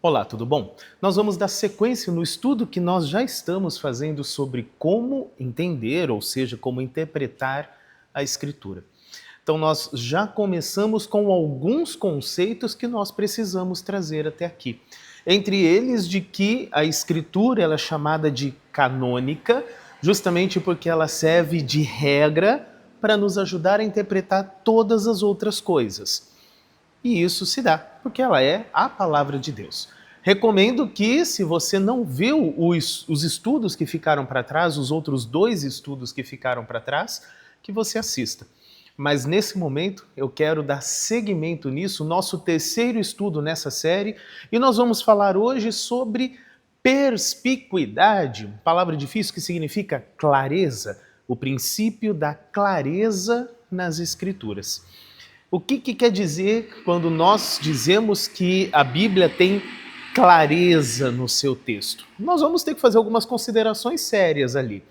Olá, tudo bom? Nós vamos dar sequência no estudo que nós já estamos fazendo sobre como entender, ou seja, como interpretar a Escritura. Então, nós já começamos com alguns conceitos que nós precisamos trazer até aqui. Entre eles, de que a Escritura ela é chamada de canônica, justamente porque ela serve de regra para nos ajudar a interpretar todas as outras coisas. E isso se dá porque ela é a palavra de Deus. Recomendo que, se você não viu os estudos que ficaram para trás, os outros 2 estudos que ficaram para trás, que você assista. Mas nesse momento eu quero dar seguimento nisso, nosso terceiro estudo nessa série, e nós vamos falar hoje sobre perspicuidade, palavra difícil que significa clareza, o princípio da clareza nas Escrituras. O que quer dizer quando nós dizemos que a Bíblia tem clareza no seu texto? Nós vamos ter que fazer algumas considerações sérias ali.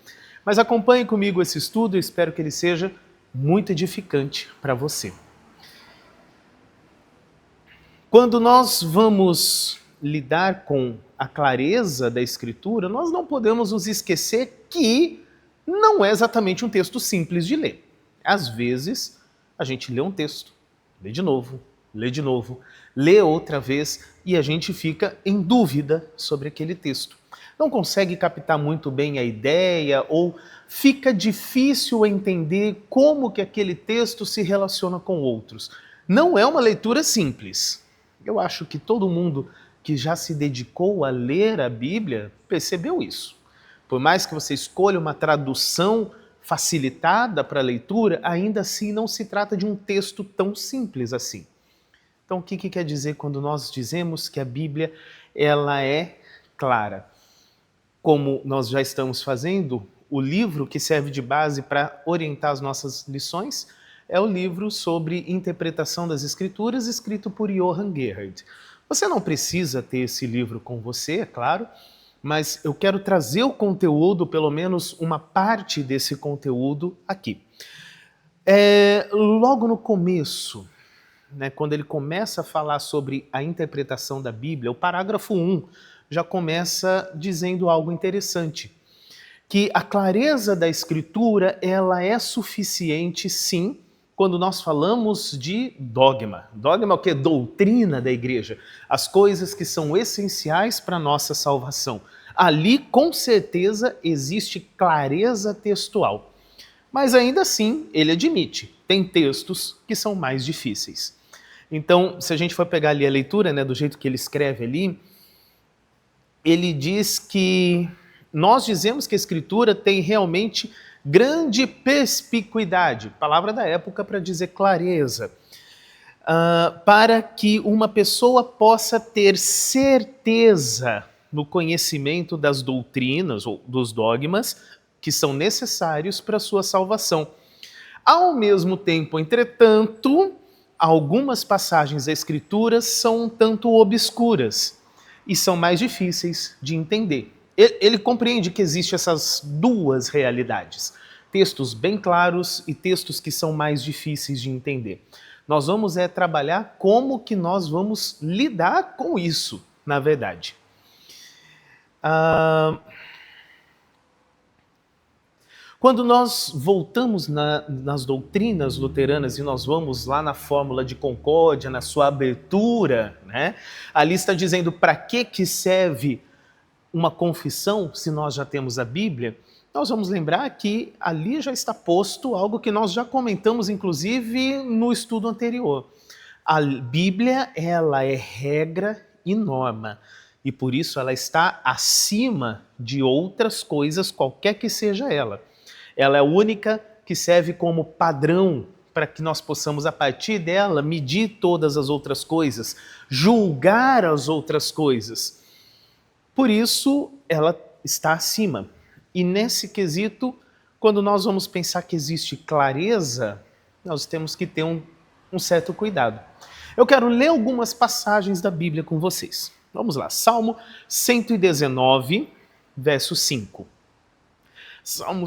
Mas acompanhe comigo esse estudo e espero que ele seja muito edificante para você. Quando nós vamos lidar com a clareza da Escritura, nós não podemos nos esquecer que não é exatamente um texto simples de ler. Às vezes, a gente lê um texto, lê de novo, lê outra vez e a gente fica em dúvida sobre aquele texto. Não consegue captar muito bem a ideia ou fica difícil entender como que aquele texto se relaciona com outros. Não é uma leitura simples. Eu acho que todo mundo que já se dedicou a ler a Bíblia percebeu isso. Por mais que você escolha uma tradução facilitada para a leitura, ainda assim não se trata de um texto tão simples assim. Então, o que quer dizer quando nós dizemos que a Bíblia ela é clara? Como nós já estamos fazendo, o livro que serve de base para orientar as nossas lições é o livro sobre interpretação das Escrituras, escrito por Johann Gerhard. Você não precisa ter esse livro com você, é claro, mas eu quero trazer o conteúdo, pelo menos uma parte desse conteúdo aqui. Logo no começo, quando ele começa a falar sobre a interpretação da Bíblia, o parágrafo 1 já começa dizendo algo interessante, que a clareza da Escritura ela é suficiente, sim, quando nós falamos de dogma. Dogma é o quê? Doutrina da igreja. As coisas que são essenciais para a nossa salvação. Ali, com certeza, existe clareza textual. Mas ainda assim, ele admite, tem textos que são mais difíceis. Então, se a gente for pegar ali a leitura, do jeito que ele escreve ali, ele diz que nós dizemos que a Escritura tem realmente grande perspicuidade, palavra da época para dizer clareza, para que uma pessoa possa ter certeza no conhecimento das doutrinas ou dos dogmas que são necessários para a sua salvação. Ao mesmo tempo, entretanto, algumas passagens da Escritura são um tanto obscuras e são mais difíceis de entender. Ele compreende que existem essas duas realidades, textos bem claros e textos que são mais difíceis de entender. Nós vamos trabalhar como que nós vamos lidar com isso, na verdade. Quando nós voltamos nas doutrinas luteranas e nós vamos lá na fórmula de concórdia, na sua abertura, ali está dizendo para que serve uma confissão se nós já temos a Bíblia. Nós vamos lembrar que ali já está posto algo que nós já comentamos, inclusive, no estudo anterior. A Bíblia, ela é regra e norma, e por isso ela está acima de outras coisas, qualquer que seja ela. Ela é a única que serve como padrão para que nós possamos, a partir dela, medir todas as outras coisas, julgar as outras coisas. Por isso, ela está acima. E nesse quesito, quando nós vamos pensar que existe clareza, nós temos que ter um certo cuidado. Eu quero ler algumas passagens da Bíblia com vocês. Vamos lá, Salmo 119, verso 5. Salmo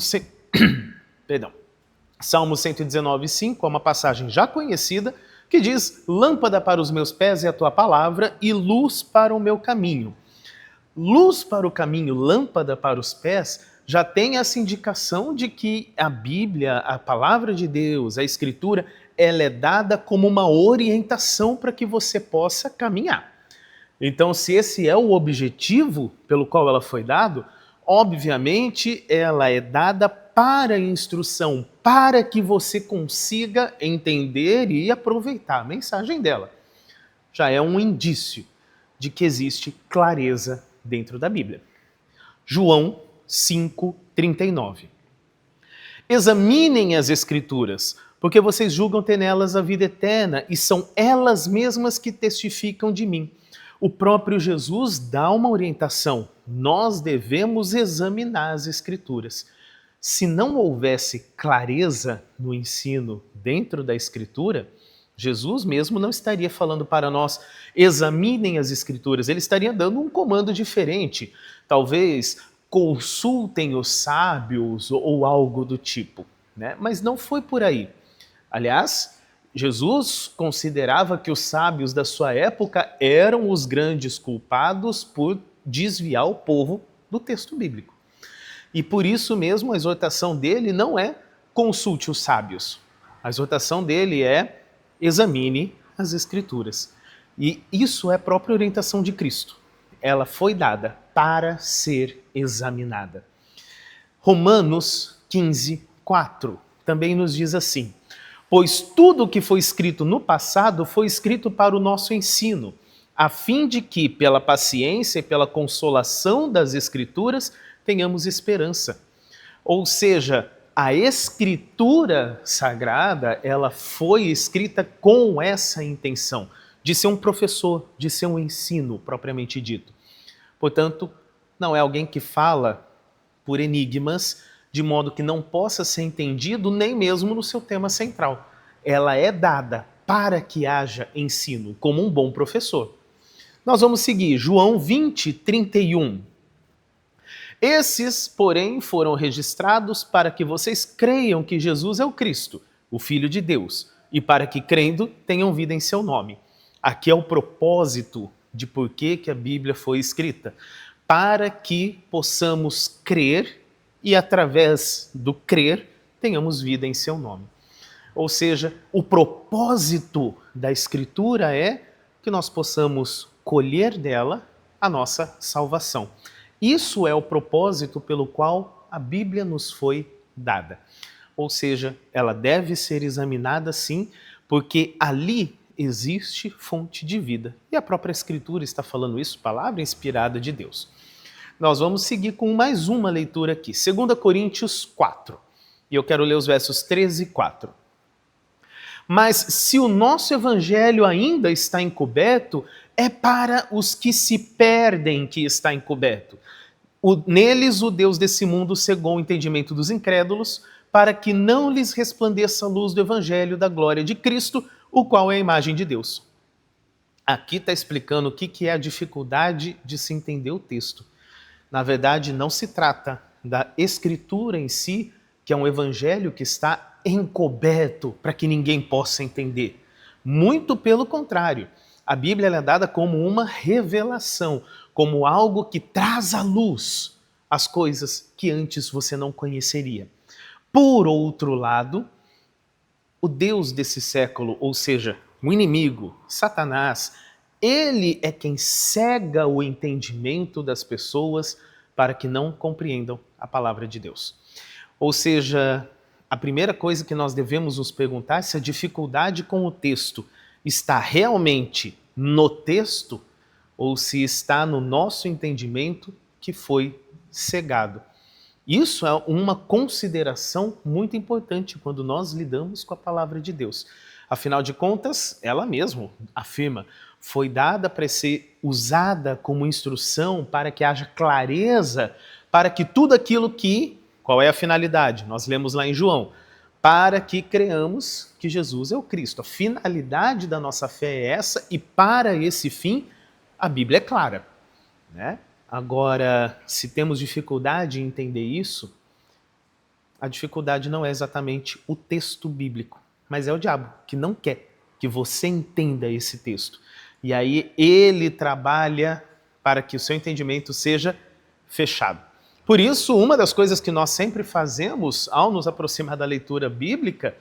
119, 5 é uma passagem já conhecida, que diz: lâmpada para os meus pés é a tua palavra e luz para o meu caminho. Luz para o caminho, lâmpada para os pés, já tem essa indicação de que a Bíblia, a palavra de Deus, a Escritura, ela é dada como uma orientação para que você possa caminhar. Então, se esse é o objetivo pelo qual ela foi dada, obviamente ela é dada para instrução, para que você consiga entender e aproveitar a mensagem dela. Já é um indício de que existe clareza dentro da Bíblia. João 5:39. Examinem as Escrituras, porque vocês julgam ter nelas a vida eterna, e são elas mesmas que testificam de mim. O próprio Jesus dá uma orientação. Nós devemos examinar as Escrituras. Se não houvesse clareza no ensino dentro da Escritura, Jesus mesmo não estaria falando para nós: examinem as Escrituras. Ele estaria dando um comando diferente. Talvez consultem os sábios ou algo do tipo, né? Mas não foi por aí. Aliás, Jesus considerava que os sábios da sua época eram os grandes culpados por desviar o povo do texto bíblico. E por isso mesmo a exortação dele não é consulte os sábios. A exortação dele é examine as Escrituras. E isso é a própria orientação de Cristo. Ela foi dada para ser examinada. Romanos 15:4 também nos diz assim: pois tudo o que foi escrito no passado foi escrito para o nosso ensino, a fim de que, pela paciência e pela consolação das Escrituras, tenhamos esperança. Ou seja, a Escritura Sagrada, ela foi escrita com essa intenção, de ser um professor, de ser um ensino propriamente dito. Portanto, não é alguém que fala por enigmas, de modo que não possa ser entendido nem mesmo no seu tema central. Ela é dada para que haja ensino, como um bom professor. Nós vamos seguir João 20:31. Esses, porém, foram registrados para que vocês creiam que Jesus é o Cristo, o Filho de Deus, e para que, crendo, tenham vida em seu nome. Aqui é o propósito de por que a Bíblia foi escrita. Para que possamos crer e, através do crer, tenhamos vida em seu nome. Ou seja, o propósito da Escritura é que nós possamos colher dela a nossa salvação. Isso é o propósito pelo qual a Bíblia nos foi dada. Ou seja, ela deve ser examinada sim, porque ali existe fonte de vida. E a própria Escritura está falando isso, palavra inspirada de Deus. Nós vamos seguir com mais uma leitura aqui, 2 Coríntios 4. E eu quero ler os versos 13 e 4. Mas se o nosso evangelho ainda está encoberto, é para os que se perdem que está encoberto. Neles o Deus desse mundo cegou o entendimento dos incrédulos, para que não lhes resplandeça a luz do evangelho da glória de Cristo, o qual é a imagem de Deus. Aqui está explicando o que é a dificuldade de se entender o texto. Na verdade, não se trata da Escritura em si, que é um evangelho que está encoberto para que ninguém possa entender. Muito pelo contrário, a Bíblia é dada como uma revelação, como algo que traz à luz as coisas que antes você não conheceria. Por outro lado, o Deus desse século, ou seja, o inimigo, Satanás, ele é quem cega o entendimento das pessoas para que não compreendam a palavra de Deus. Ou seja, a primeira coisa que nós devemos nos perguntar é se a dificuldade com o texto está realmente no texto ou se está no nosso entendimento que foi cegado. Isso é uma consideração muito importante quando nós lidamos com a palavra de Deus. Afinal de contas, ela mesma afirma, foi dada para ser usada como instrução para que haja clareza, para que tudo aquilo que... Qual é a finalidade? Nós lemos lá em João. Para que creamos que Jesus é o Cristo. A finalidade da nossa fé é essa e para esse fim a Bíblia é clara, né? Agora, se temos dificuldade em entender isso, a dificuldade não é exatamente o texto bíblico, mas é o diabo que não quer que você entenda esse texto. E aí ele trabalha para que o seu entendimento seja fechado. Por isso, uma das coisas que nós sempre fazemos ao nos aproximar da leitura bíblica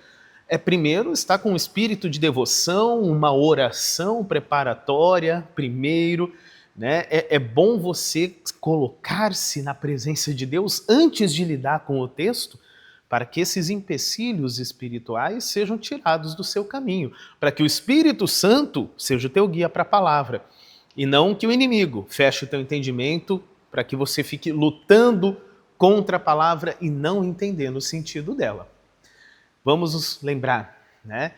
é primeiro estar com um espírito de devoção, uma oração preparatória primeiro, né? É bom você colocar-se na presença de Deus antes de lidar com o texto, para que esses empecilhos espirituais sejam tirados do seu caminho, para que o Espírito Santo seja o teu guia para a palavra, e não que o inimigo feche o teu entendimento para que você fique lutando contra a palavra e não entendendo o sentido dela. Vamos nos lembrar, né?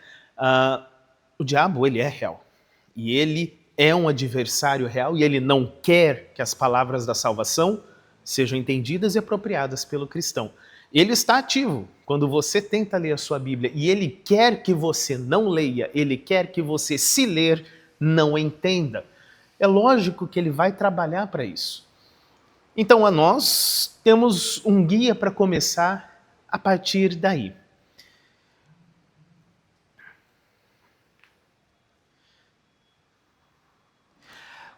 O diabo, ele é real, e ele é um adversário real, e ele não quer que as palavras da salvação sejam entendidas e apropriadas pelo cristão. Ele está ativo quando você tenta ler a sua Bíblia, e ele quer que você não leia, ele quer que você, se ler, não entenda. É lógico que ele vai trabalhar para isso. Então, nós temos um guia para começar a partir daí.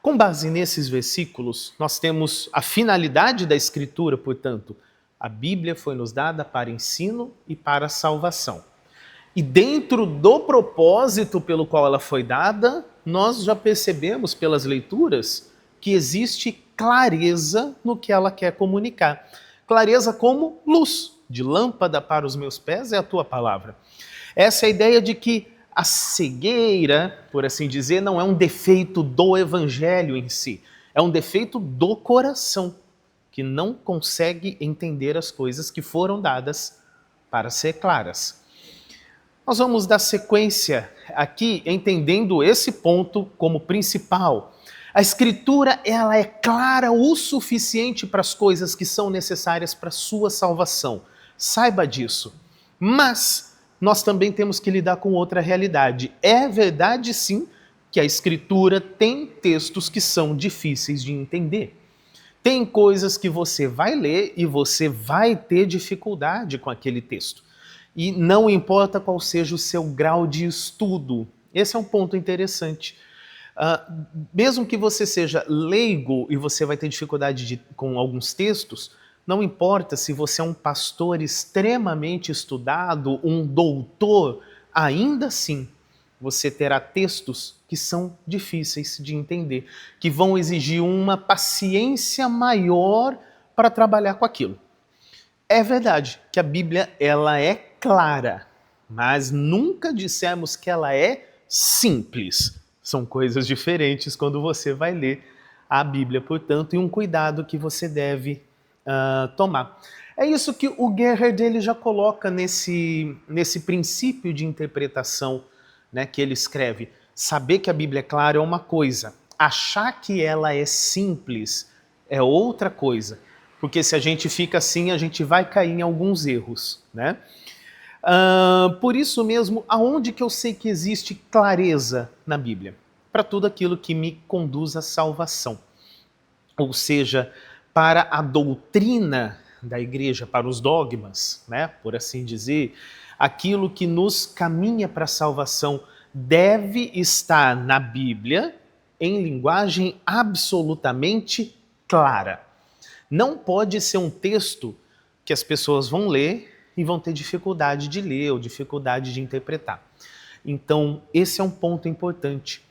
Com base nesses versículos, nós temos a finalidade da Escritura, portanto, a Bíblia foi nos dada para ensino e para salvação. E dentro do propósito pelo qual ela foi dada, nós já percebemos pelas leituras que existe clareza no que ela quer comunicar. Clareza como luz, de lâmpada para os meus pés é a tua palavra. Essa é a ideia de que a cegueira, por assim dizer, não é um defeito do evangelho em si, é um defeito do coração, que não consegue entender as coisas que foram dadas para ser claras. Nós vamos dar sequência aqui, entendendo esse ponto como principal. A Escritura, ela é clara o suficiente para as coisas que são necessárias para a sua salvação. Saiba disso. Mas nós também temos que lidar com outra realidade. É verdade, sim, que a Escritura tem textos que são difíceis de entender. Tem coisas que você vai ler e você vai ter dificuldade com aquele texto. E não importa qual seja o seu grau de estudo. Esse é um ponto interessante. Mesmo que você seja leigo e você vai ter dificuldade com alguns textos, não importa se você é um pastor extremamente estudado, um doutor, ainda assim você terá textos que são difíceis de entender, que vão exigir uma paciência maior para trabalhar com aquilo. É verdade que a Bíblia ela é clara, mas nunca dissemos que ela é simples. São coisas diferentes quando você vai ler a Bíblia, portanto, e um cuidado que você deve tomar. É isso que o Gerhard ele já coloca nesse princípio de interpretação, né, que ele escreve. Saber que a Bíblia é clara é uma coisa, achar que ela é simples é outra coisa, porque se a gente fica assim, a gente vai cair em alguns erros, né? Por isso mesmo, aonde que eu sei que existe clareza na Bíblia? Para tudo aquilo que me conduz à salvação. Ou seja, para a doutrina da igreja, para os dogmas, né, por assim dizer, aquilo que nos caminha para a salvação deve estar na Bíblia em linguagem absolutamente clara. Não pode ser um texto que as pessoas vão ler e vão ter dificuldade de ler ou dificuldade de interpretar. Então, esse é um ponto importante.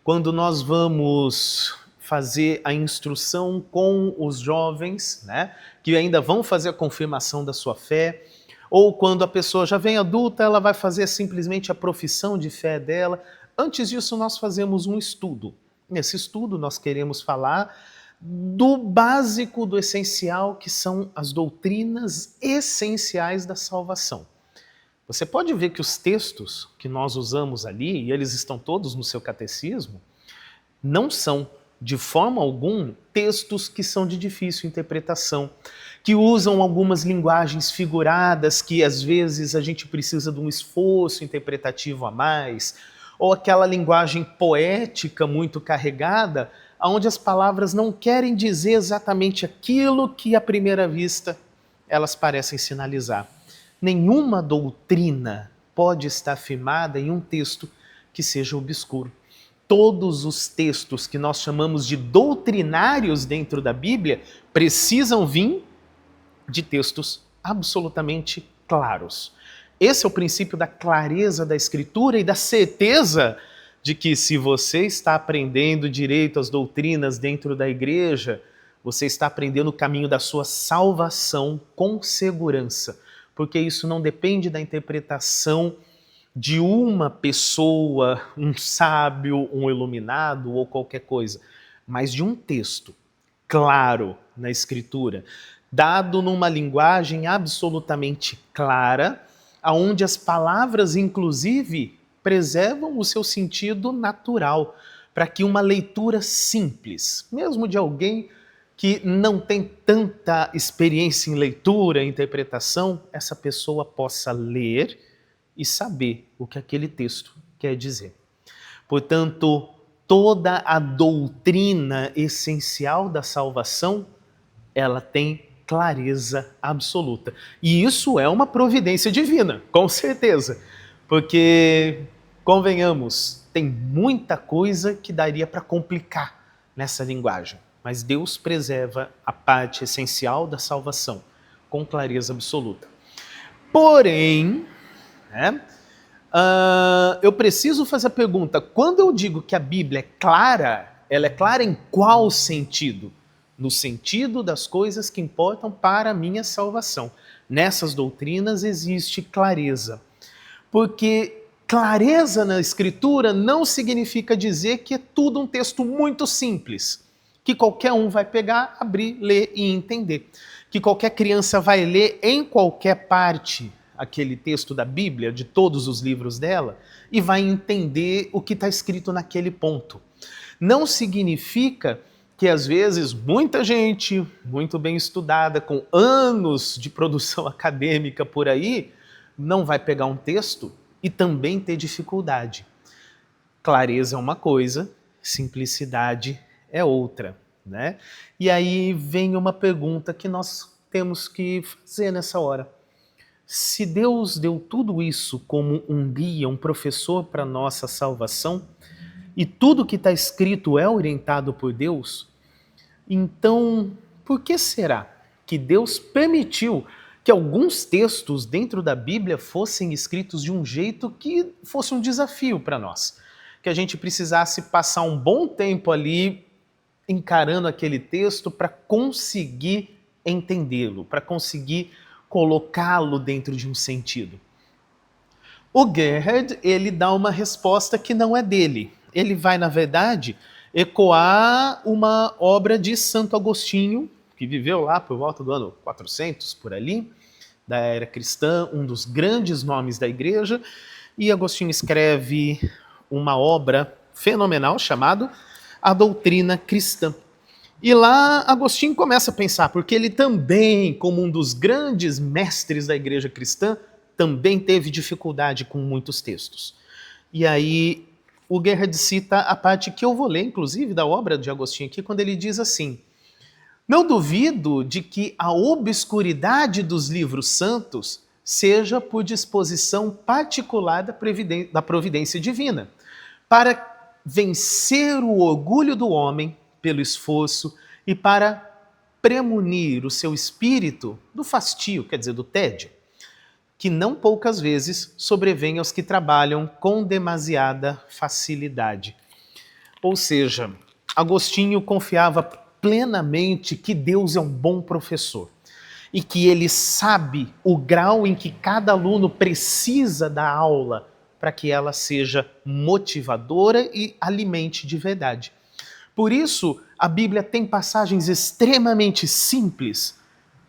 Quando nós vamos fazer a instrução com os jovens, né, que ainda vão fazer a confirmação da sua fé, ou quando a pessoa já vem adulta, ela vai fazer simplesmente a profissão de fé dela. Antes disso, nós fazemos um estudo. Nesse estudo, nós queremos falar do básico, do essencial, que são as doutrinas essenciais da salvação. Você pode ver que os textos que nós usamos ali, e eles estão todos no seu catecismo, não são, de forma alguma, textos que são de difícil interpretação, que usam algumas linguagens figuradas que às vezes a gente precisa de um esforço interpretativo a mais, ou aquela linguagem poética muito carregada, onde as palavras não querem dizer exatamente aquilo que à primeira vista elas parecem sinalizar. Nenhuma doutrina pode estar firmada em um texto que seja obscuro. Todos os textos que nós chamamos de doutrinários dentro da Bíblia precisam vir de textos absolutamente claros. Esse é o princípio da clareza da Escritura e da certeza de que, se você está aprendendo direito as doutrinas dentro da igreja, você está aprendendo o caminho da sua salvação com segurança, porque isso não depende da interpretação de uma pessoa, um sábio, um iluminado ou qualquer coisa, mas de um texto claro na Escritura, dado numa linguagem absolutamente clara, aonde as palavras, inclusive, preservam o seu sentido natural, para que uma leitura simples, mesmo de alguém que não tem tanta experiência em leitura, interpretação, essa pessoa possa ler e saber o que aquele texto quer dizer. Portanto, toda a doutrina essencial da salvação, ela tem clareza absoluta. E isso é uma providência divina, com certeza. Porque, convenhamos, tem muita coisa que daria para complicar nessa linguagem. Mas Deus preserva a parte essencial da salvação com clareza absoluta. Porém, eu preciso fazer a pergunta, quando eu digo que a Bíblia é clara, ela é clara em qual sentido? No sentido das coisas que importam para a minha salvação. Nessas doutrinas existe clareza. Porque clareza na Escritura não significa dizer que é tudo um texto muito simples, que qualquer um vai pegar, abrir, ler e entender. Que qualquer criança vai ler em qualquer parte aquele texto da Bíblia, de todos os livros dela, e vai entender o que está escrito naquele ponto. Não significa que, às vezes, muita gente, muito bem estudada, com anos de produção acadêmica por aí, não vai pegar um texto e também ter dificuldade. Clareza é uma coisa, simplicidade é outra, né? E aí vem uma pergunta que nós temos que fazer nessa hora. Se Deus deu tudo isso como um guia, um professor para a nossa salvação, e tudo que está escrito é orientado por Deus, então por que será que Deus permitiu que alguns textos dentro da Bíblia fossem escritos de um jeito que fosse um desafio para nós? Que a gente precisasse passar um bom tempo ali encarando aquele texto para conseguir entendê-lo, para conseguir colocá-lo dentro de um sentido. O Gerhard, ele dá uma resposta que não é dele. Ele vai, na verdade, ecoar uma obra de Santo Agostinho, que viveu lá por volta do ano 400, por ali, da era cristã, um dos grandes nomes da igreja, e Agostinho escreve uma obra fenomenal chamada A Doutrina Cristã. E lá Agostinho começa a pensar, porque ele também, como um dos grandes mestres da igreja cristã, também teve dificuldade com muitos textos. E aí o Gerhard cita a parte que eu vou ler, inclusive, da obra de Agostinho aqui, quando ele diz assim: não duvido de que a obscuridade dos livros santos seja por disposição particular da providência divina, para vencer o orgulho do homem pelo esforço e para premunir o seu espírito do fastio, quer dizer, do tédio, que não poucas vezes sobrevém aos que trabalham com demasiada facilidade. Ou seja, Agostinho confiava plenamente que Deus é um bom professor e que ele sabe o grau em que cada aluno precisa da aula para que ela seja motivadora e alimente de verdade. Por isso, a Bíblia tem passagens extremamente simples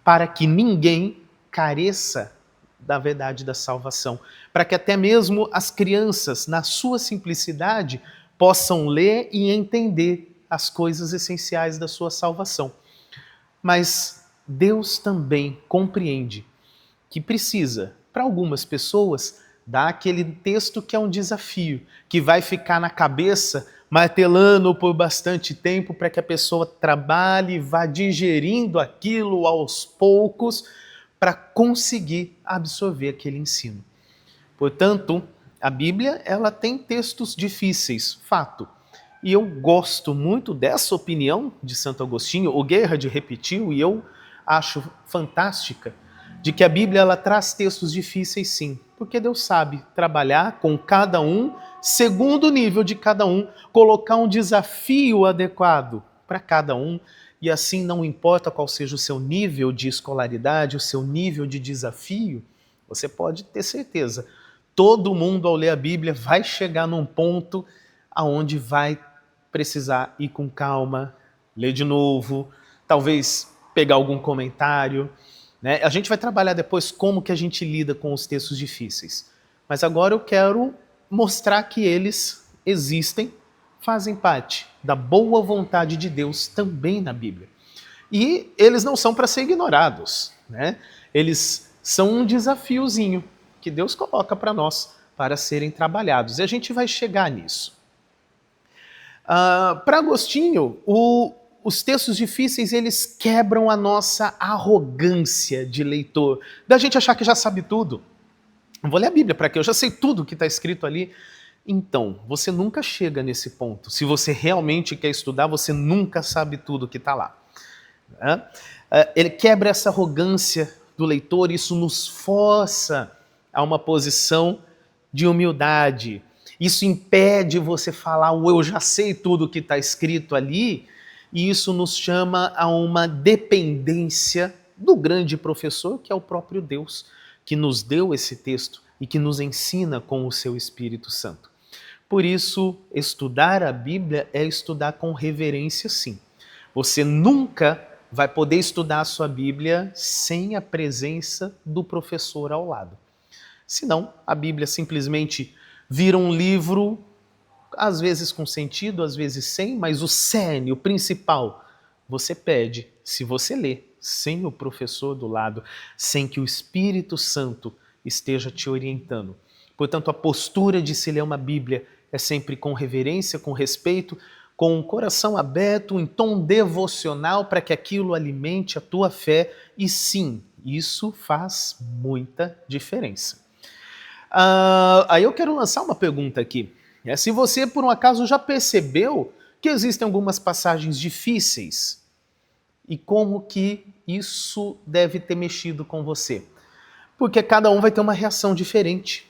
para que ninguém careça da verdade da salvação, para que até mesmo as crianças, na sua simplicidade, possam ler e entender as coisas essenciais da sua salvação. Mas Deus também compreende que precisa, para algumas pessoas, dar aquele texto que é um desafio, que vai ficar na cabeça martelando por bastante tempo para que a pessoa trabalhe e vá digerindo aquilo aos poucos para conseguir absorver aquele ensino. Portanto, A Bíblia, ela tem textos difíceis, fato. E eu gosto muito dessa opinião de Santo Agostinho, o Gerhard repetiu, e eu acho fantástica, de que a Bíblia ela traz textos difíceis sim, porque Deus sabe trabalhar com cada um, segundo o nível de cada um, colocar um desafio adequado para cada um, e assim não importa qual seja o seu nível de escolaridade, o seu nível de desafio, você pode ter certeza, todo mundo ao ler a Bíblia vai chegar num ponto aonde vai precisar ir com calma, ler de novo, talvez pegar algum comentário, né? A gente vai trabalhar depois como que a gente lida com os textos difíceis. Mas agora eu quero mostrar que eles existem, fazem parte da boa vontade de Deus também na Bíblia. E eles não são para ser ignorados, né? Eles são um desafiozinho que Deus coloca para nós para serem trabalhados. E a gente vai chegar nisso. Para Agostinho, os textos difíceis eles quebram a nossa arrogância de leitor, da gente achar que já sabe tudo. Eu vou ler a Bíblia para quê? Eu já sei tudo que está escrito ali. Então, você nunca chega nesse ponto. Se você realmente quer estudar, você nunca sabe tudo que está lá. Né? Ele quebra essa arrogância do leitor, isso nos força a uma posição de humildade. Isso impede você falar o eu já sei tudo que está escrito ali, e isso nos chama a uma dependência do grande professor, que é o próprio Deus, que nos deu esse texto e que nos ensina com o seu Espírito Santo. Por isso, estudar a Bíblia é estudar com reverência, sim. Você nunca vai poder estudar a sua Bíblia sem a presença do professor ao lado. Senão, a Bíblia simplesmente vira um livro, às vezes com sentido, às vezes sem, mas o cerne, o principal, você perde se você lê sem o professor do lado, sem que o Espírito Santo esteja te orientando. Portanto, a postura de se ler uma Bíblia é sempre com reverência, com respeito, com o coração aberto, em tom devocional, para que aquilo alimente a tua fé. E sim, isso faz muita diferença. Aí eu quero lançar uma pergunta aqui. Se você, por um acaso, já percebeu que existem algumas passagens difíceis e como que isso deve ter mexido com você. Porque cada um vai ter uma reação diferente.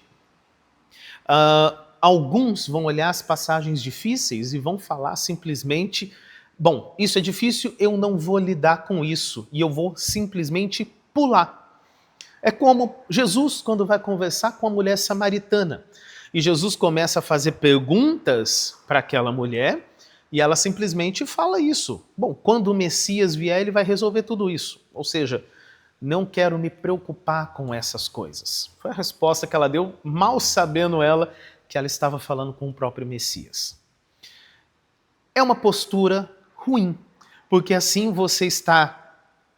Alguns vão olhar as passagens difíceis e vão falar simplesmente, bom, isso é difícil, eu não vou lidar com isso e eu vou simplesmente pular. É como Jesus quando vai conversar com a mulher samaritana. E Jesus começa a fazer perguntas para aquela mulher e ela simplesmente fala isso. Bom, quando o Messias vier, ele vai resolver tudo isso. Ou seja, não quero me preocupar com essas coisas. Foi a resposta que ela deu, mal sabendo ela que ela estava falando com o próprio Messias. É uma postura ruim, porque assim você está,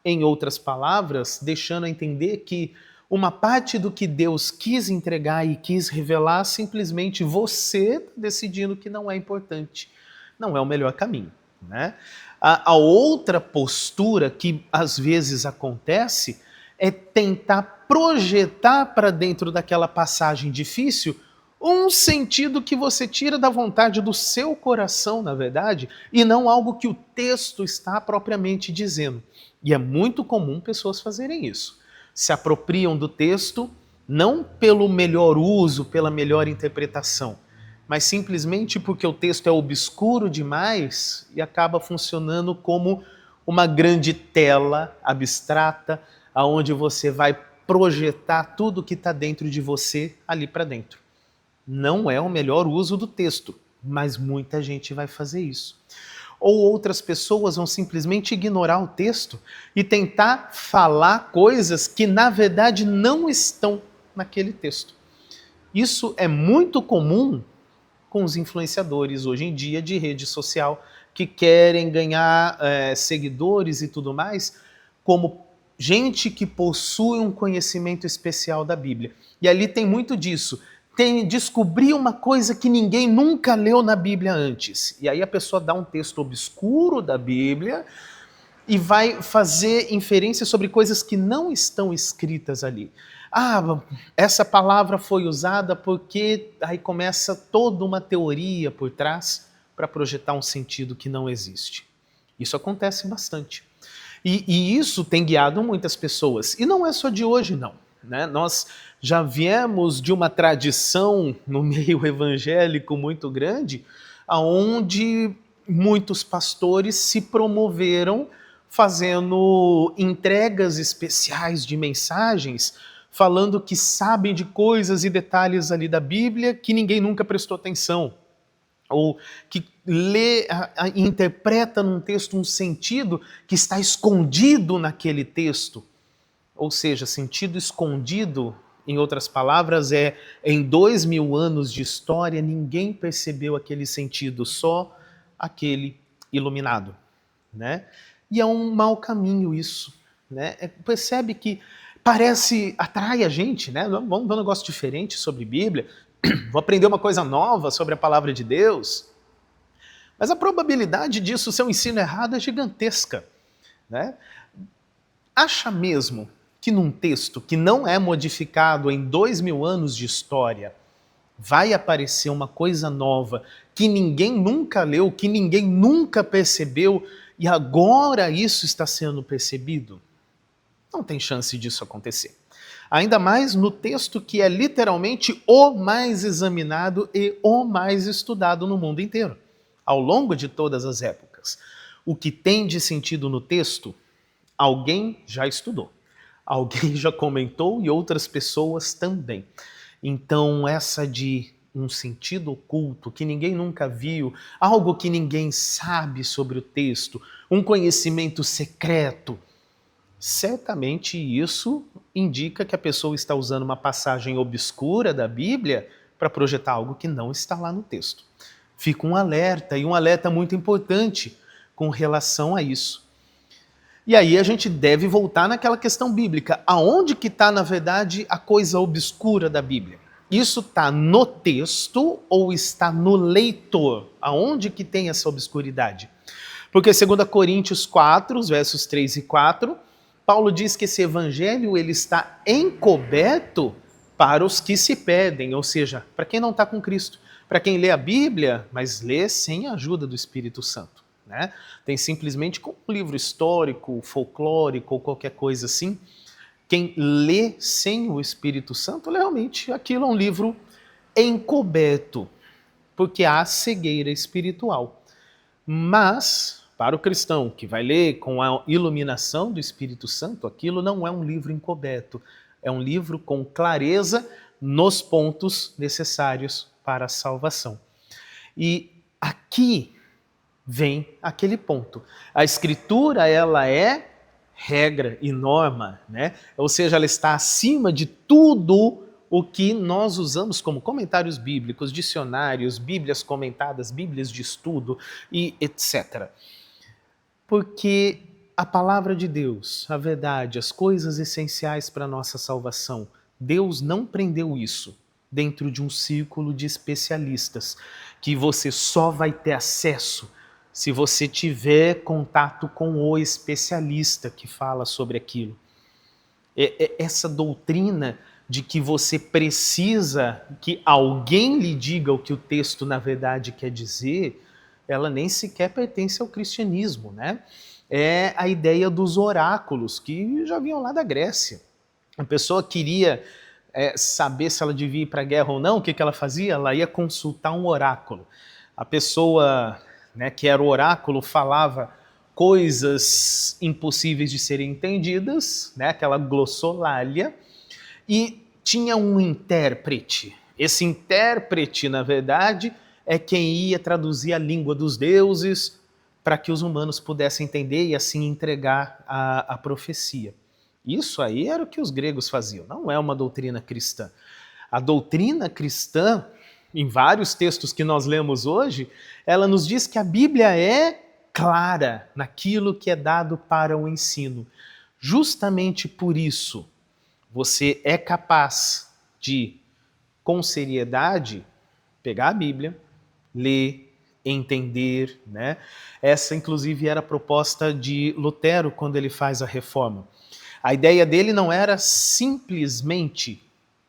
em outras palavras, deixando a entender que uma parte do que Deus quis entregar e quis revelar, simplesmente você está decidindo que não é importante, não é o melhor caminho. Né? A outra postura que às vezes acontece é tentar projetar para dentro daquela passagem difícil um sentido que você tira da vontade do seu coração, na verdade, e não algo que o texto está propriamente dizendo. E é muito comum pessoas fazerem isso. Se apropriam do texto, não pelo melhor uso, pela melhor interpretação, mas simplesmente porque o texto é obscuro demais e acaba funcionando como uma grande tela abstrata, onde você vai projetar tudo que está dentro de você ali para dentro. Não é o melhor uso do texto, mas muita gente vai fazer isso. Ou outras pessoas vão simplesmente ignorar o texto e tentar falar coisas que na verdade não estão naquele texto. Isso é muito comum com os influenciadores hoje em dia de rede social que querem ganhar seguidores e tudo mais, como gente que possui um conhecimento especial da Bíblia. E ali tem muito disso. Descobrir uma coisa que ninguém nunca leu na Bíblia antes. E aí a pessoa dá um texto obscuro da Bíblia e vai fazer inferências sobre coisas que não estão escritas ali. essa palavra foi usada porque aí começa toda uma teoria por trás para projetar um sentido que não existe. Isso acontece bastante. E isso tem guiado muitas pessoas. E não é só de hoje, não. Né? Nós já viemos de uma tradição no meio evangélico muito grande, onde muitos pastores se promoveram fazendo entregas especiais de mensagens, falando que sabem de coisas e detalhes ali da Bíblia que ninguém nunca prestou atenção, ou que lê e interpreta num texto um sentido que está escondido naquele texto. Ou seja, sentido escondido, em outras palavras, em 2000 anos de história, ninguém percebeu aquele sentido, só aquele iluminado. Né? E é um mau caminho isso. Né? Percebe que atrai a gente, né? Vamos ver um negócio diferente sobre Bíblia, vou aprender uma coisa nova sobre a palavra de Deus. Mas a probabilidade disso ser um ensino errado é gigantesca. Né? Acha mesmo que num texto que não é modificado em 2000 anos de história, vai aparecer uma coisa nova que ninguém nunca leu, que ninguém nunca percebeu, e agora isso está sendo percebido? Não tem chance disso acontecer. Ainda mais no texto que é literalmente o mais examinado e o mais estudado no mundo inteiro, ao longo de todas as épocas. O que tem de sentido no texto, alguém já estudou, alguém já comentou e outras pessoas também. Então, essa de um sentido oculto que ninguém nunca viu, algo que ninguém sabe sobre o texto, um conhecimento secreto, certamente isso indica que a pessoa está usando uma passagem obscura da Bíblia para projetar algo que não está lá no texto. Fica um alerta, e um alerta muito importante com relação a isso. E aí a gente deve voltar naquela questão bíblica. Aonde que está, na verdade, a coisa obscura da Bíblia? Isso está no texto ou está no leitor? Aonde que tem essa obscuridade? Porque 2 Coríntios 4, os versos 3 e 4, Paulo diz que esse evangelho ele está encoberto para os que se perdem, ou seja, para quem não está com Cristo, para quem lê a Bíblia, mas lê sem a ajuda do Espírito Santo. Né? Tem simplesmente como um livro histórico, folclórico ou qualquer coisa assim. Quem lê sem o Espírito Santo, realmente aquilo é um livro encoberto, porque há cegueira espiritual. Mas, para o cristão que vai ler com a iluminação do Espírito Santo, aquilo não é um livro encoberto, é um livro com clareza nos pontos necessários para a salvação. E aqui vem aquele ponto. A Escritura, ela é regra e norma, né? Ou seja, ela está acima de tudo o que nós usamos como comentários bíblicos, dicionários, bíblias comentadas, bíblias de estudo e etc. Porque a palavra de Deus, a verdade, as coisas essenciais para a nossa salvação, Deus não prendeu isso dentro de um círculo de especialistas, que você só vai ter acesso se você tiver contato com o especialista que fala sobre aquilo. Essa doutrina de que você precisa que alguém lhe diga o que o texto na verdade quer dizer, ela nem sequer pertence ao cristianismo, né? É a ideia dos oráculos, que já vinham lá da Grécia. A pessoa queria saber se ela devia ir para a guerra ou não, o que ela fazia? Ela ia consultar um oráculo. A pessoa, né, que era o oráculo falava coisas impossíveis de serem entendidas, né, aquela glossolalia, e tinha um intérprete. Esse intérprete, na verdade, é quem ia traduzir a língua dos deuses para que os humanos pudessem entender e assim entregar a profecia. Isso aí era o que os gregos faziam, não é uma doutrina cristã. A doutrina cristã, em vários textos que nós lemos hoje, ela nos diz que a Bíblia é clara naquilo que é dado para o ensino. Justamente por isso, você é capaz de, com seriedade, pegar a Bíblia, ler, entender, né? Essa, inclusive, era a proposta de Lutero quando ele faz a reforma. A ideia dele não era simplesmente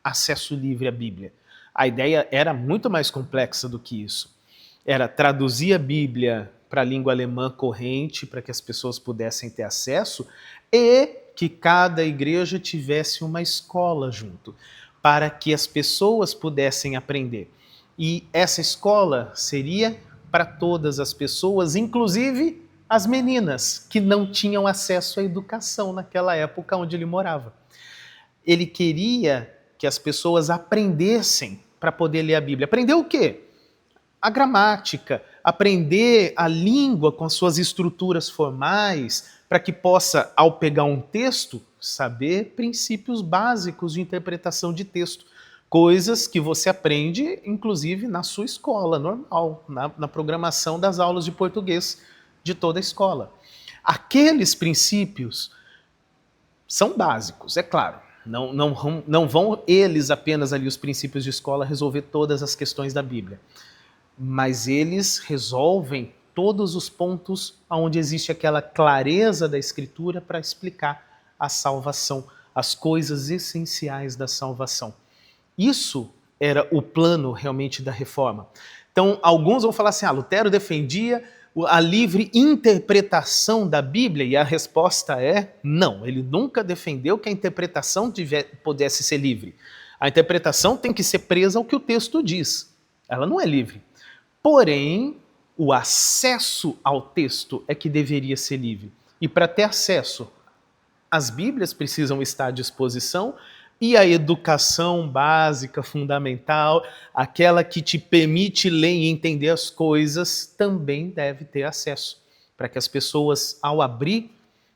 acesso livre à Bíblia. A ideia era muito mais complexa do que isso. Era traduzir a Bíblia para a língua alemã corrente, para que as pessoas pudessem ter acesso, e que cada igreja tivesse uma escola junto, para que as pessoas pudessem aprender. E essa escola seria para todas as pessoas, inclusive as meninas, que não tinham acesso à educação naquela época onde ele morava. Ele queria que as pessoas aprendessem para poder ler a Bíblia. Aprender o quê? A gramática, aprender a língua com as suas estruturas formais, para que possa, ao pegar um texto, saber princípios básicos de interpretação de texto. Coisas que você aprende, inclusive, na sua escola normal, na programação das aulas de português de toda a escola. Aqueles princípios são básicos, é claro. Não vão eles apenas ali, os princípios de escola, resolver todas as questões da Bíblia. Mas eles resolvem todos os pontos onde existe aquela clareza da Escritura para explicar a salvação, as coisas essenciais da salvação. Isso era o plano realmente da reforma. Então, alguns vão falar assim, Lutero defendia a livre interpretação da Bíblia, e a resposta é não, ele nunca defendeu que a interpretação pudesse ser livre. A interpretação tem que ser presa ao que o texto diz, ela não é livre. Porém, o acesso ao texto é que deveria ser livre. E para ter acesso, as Bíblias precisam estar à disposição e a educação básica, fundamental, aquela que te permite ler e entender as coisas, também deve ter acesso. Para que as pessoas, ao abrir,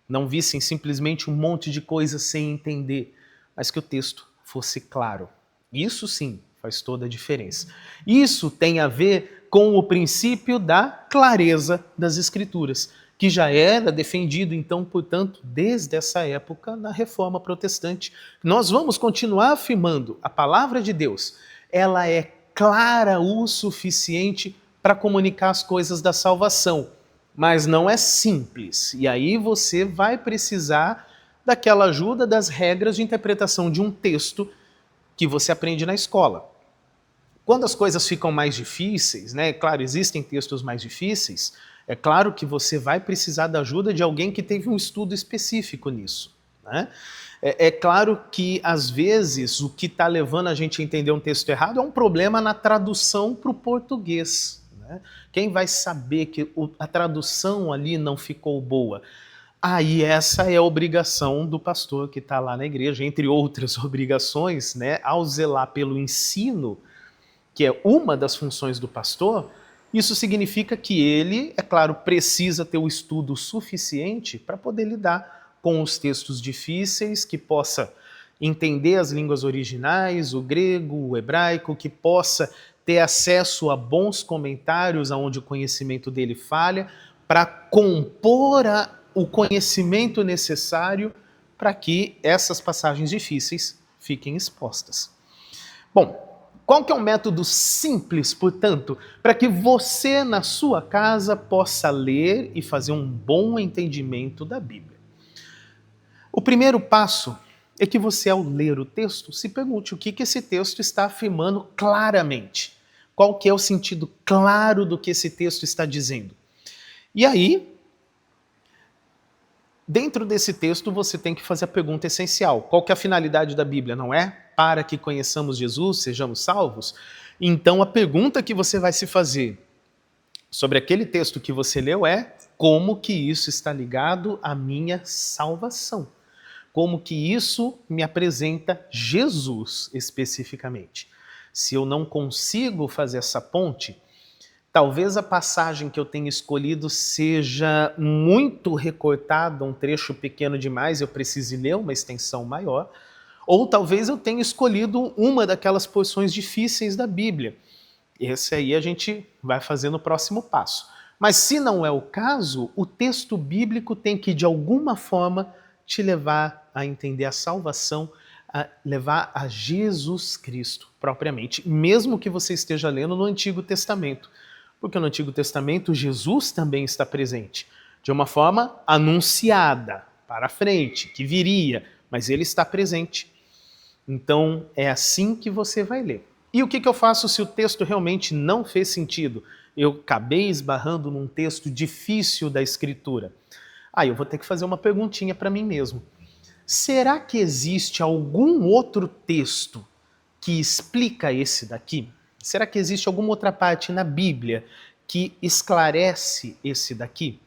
não vissem simplesmente um monte de coisas sem entender, mas que o texto fosse claro. Isso sim faz toda a diferença. Isso tem a ver com o princípio da clareza das Escrituras, que já era defendido, então, portanto, desde essa época na Reforma Protestante. Nós vamos continuar afirmando, a palavra de Deus, ela é clara o suficiente para comunicar as coisas da salvação, mas não é simples. E aí você vai precisar daquela ajuda das regras de interpretação de um texto que você aprende na escola. Quando as coisas ficam mais difíceis, né? Claro, existem textos mais difíceis, é claro que você vai precisar da ajuda de alguém que teve um estudo específico nisso, né? É claro que, às vezes, o que está levando a gente a entender um texto errado é um problema na tradução para o português, né? Quem vai saber que a tradução ali não ficou boa? Aí essa é a obrigação do pastor que está lá na igreja, entre outras obrigações, né? Ao zelar pelo ensino, que é uma das funções do pastor, isso significa que ele, é claro, precisa ter o estudo suficiente para poder lidar com os textos difíceis, que possa entender as línguas originais, o grego, o hebraico, que possa ter acesso a bons comentários onde o conhecimento dele falha, para compor o conhecimento necessário para que essas passagens difíceis fiquem expostas. Bom, qual que é um método simples, portanto, para que você na sua casa possa ler e fazer um bom entendimento da Bíblia? O primeiro passo é que você, ao ler o texto, se pergunte o que esse texto está afirmando claramente. Qual que é o sentido claro do que esse texto está dizendo? E aí, dentro desse texto, você tem que fazer a pergunta essencial. Qual que é a finalidade da Bíblia? Não é para que conheçamos Jesus, sejamos salvos? Então, a pergunta que você vai se fazer sobre aquele texto que você leu é: como que isso está ligado à minha salvação? Como que isso me apresenta Jesus especificamente? Se eu não consigo fazer essa ponte, talvez a passagem que eu tenha escolhido seja muito recortada, um trecho pequeno demais, eu precise ler uma extensão maior, ou talvez eu tenha escolhido uma daquelas porções difíceis da Bíblia. Esse aí a gente vai fazer no próximo passo. Mas se não é o caso, o texto bíblico tem que, de alguma forma, te levar a entender a salvação, a levar a Jesus Cristo propriamente, mesmo que você esteja lendo no Antigo Testamento. Porque no Antigo Testamento Jesus também está presente, de uma forma anunciada, para frente, que viria, mas ele está presente. Então, é assim que você vai ler. E o que eu faço se o texto realmente não fez sentido? Eu acabei esbarrando num texto difícil da Escritura. Aí eu vou ter que fazer uma perguntinha para mim mesmo. Será que existe algum outro texto que explica esse daqui? Será que existe alguma outra parte na Bíblia que esclarece esse daqui?